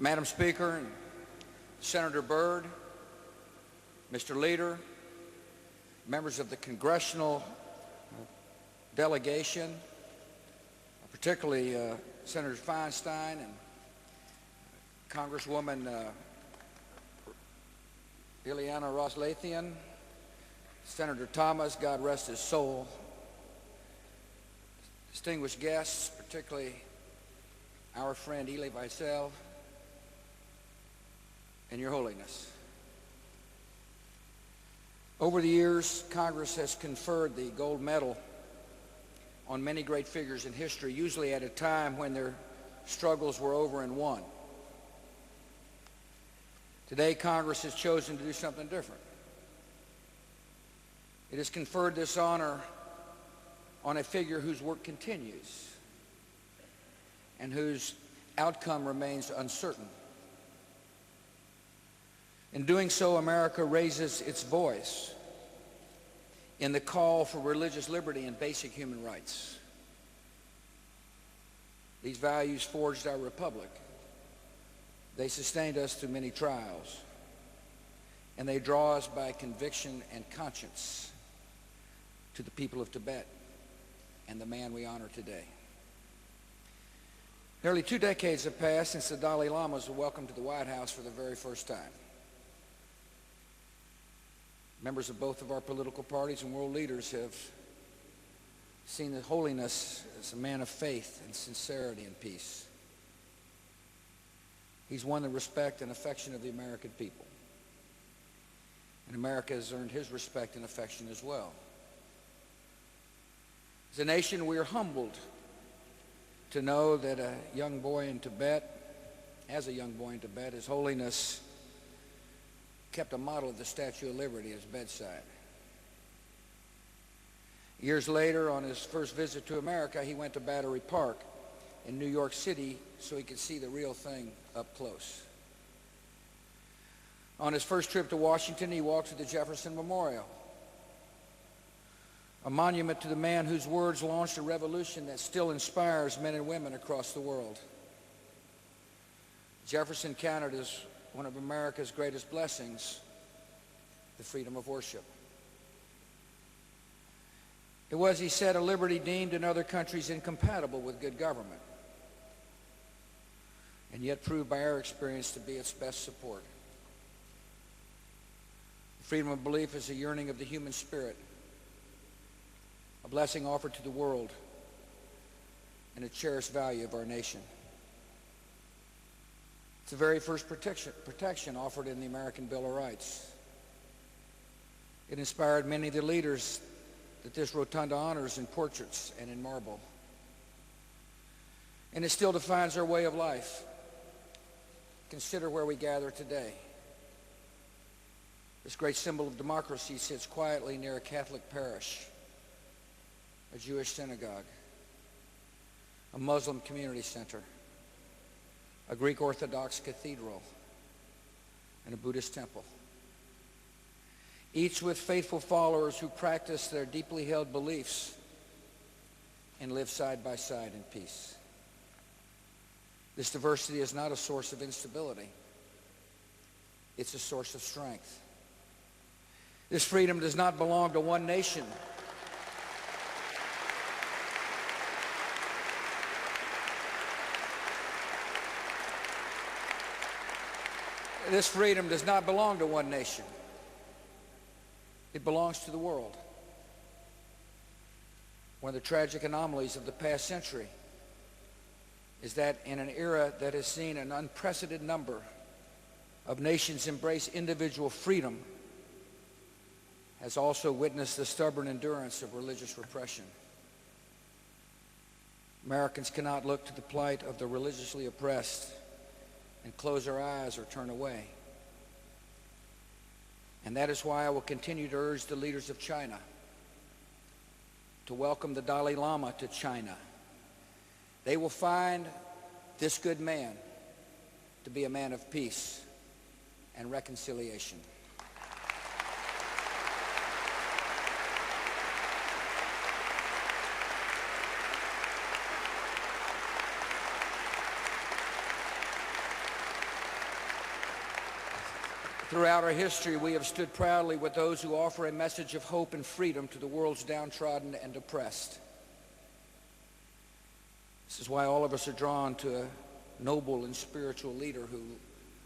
Madam Speaker, and Senator Byrd, Mr. Leader, members of the Congressional delegation, particularly Senator Feinstein and Congresswoman Ileana Ros-Lehthian, Senator Thomas, God rest his soul, distinguished guests, particularly our friend Elie Wiesel, and Your Holiness. Over the years, Congress has conferred the gold medal on many great figures in history, usually at a time when their struggles were over and won. Today, Congress has chosen to do something different. It has conferred this honor on a figure whose work continues and whose outcome remains uncertain. In doing so, America raises its voice in the call for religious liberty and basic human rights. These values forged our republic. They sustained us through many trials, and they draw us by conviction and conscience to the people of Tibet and the man we honor today. Nearly 2 decades have passed since the Dalai Lama was welcomed to the White House for the very first time. Members of both of our political parties and world leaders have seen His Holiness as a man of faith and sincerity and peace. He's won the respect and affection of the American people. And America has earned his respect and affection as well. As a nation, we are humbled to know that as a young boy in Tibet, His Holiness kept a model of the Statue of Liberty at his bedside. Years later, on his first visit to America, he went to Battery Park in New York City so he could see the real thing up close. On his first trip to Washington, he walked to the Jefferson Memorial, a monument to the man whose words launched a revolution that still inspires men and women across the world. Jefferson counted as one of America's greatest blessings, the freedom of worship. It was, he said, a liberty deemed in other countries incompatible with good government, and yet proved by our experience to be its best support. Freedom of belief is a yearning of the human spirit, a blessing offered to the world, and a cherished value of our nation. It's the very first protection offered in the American Bill of Rights. It inspired many of the leaders that this rotunda honors in portraits and in marble. And it still defines our way of life. Consider where we gather today. This great symbol of democracy sits quietly near a Catholic parish, a Jewish synagogue, a Muslim community center, a Greek Orthodox cathedral, and a Buddhist temple, each with faithful followers who practice their deeply held beliefs and live side by side in peace. This diversity is not a source of instability. It's a source of strength. This freedom does not belong to one nation. This freedom does not belong to one nation. It belongs to the world. One of the tragic anomalies of the past century is that in an era that has seen an unprecedented number of nations embrace individual freedom, has also witnessed the stubborn endurance of religious repression. Americans cannot look to the plight of the religiously oppressed and close our eyes or turn away. And that is why I will continue to urge the leaders of China to welcome the Dalai Lama to China. They will find this good man to be a man of peace and reconciliation. Throughout our history, we have stood proudly with those who offer a message of hope and freedom to the world's downtrodden and oppressed. This is why all of us are drawn to a noble and spiritual leader who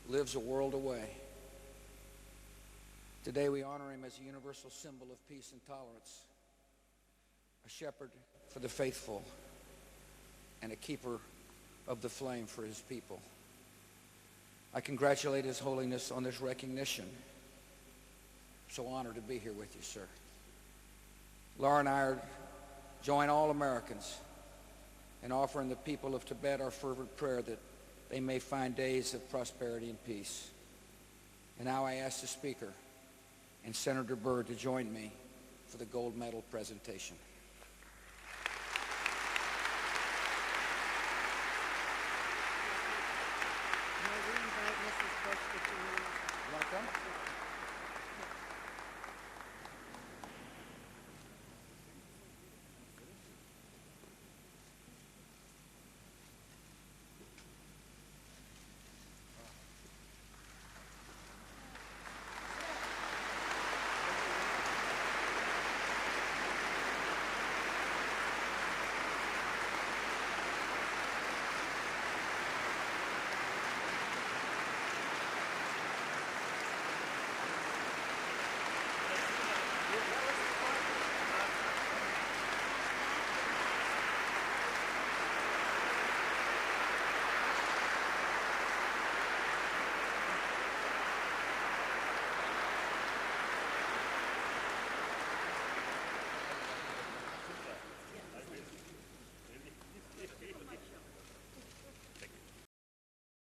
lives a world away. Today we honor him as a universal symbol of peace and tolerance, a shepherd for the faithful, and a keeper of the flame for his people. I congratulate His Holiness on this recognition. I'm so honored to be here with you, sir. Laura and I join all Americans in offering the people of Tibet our fervent prayer that they may find days of prosperity and peace. And now I ask the Speaker and Senator Byrd to join me for the gold medal presentation.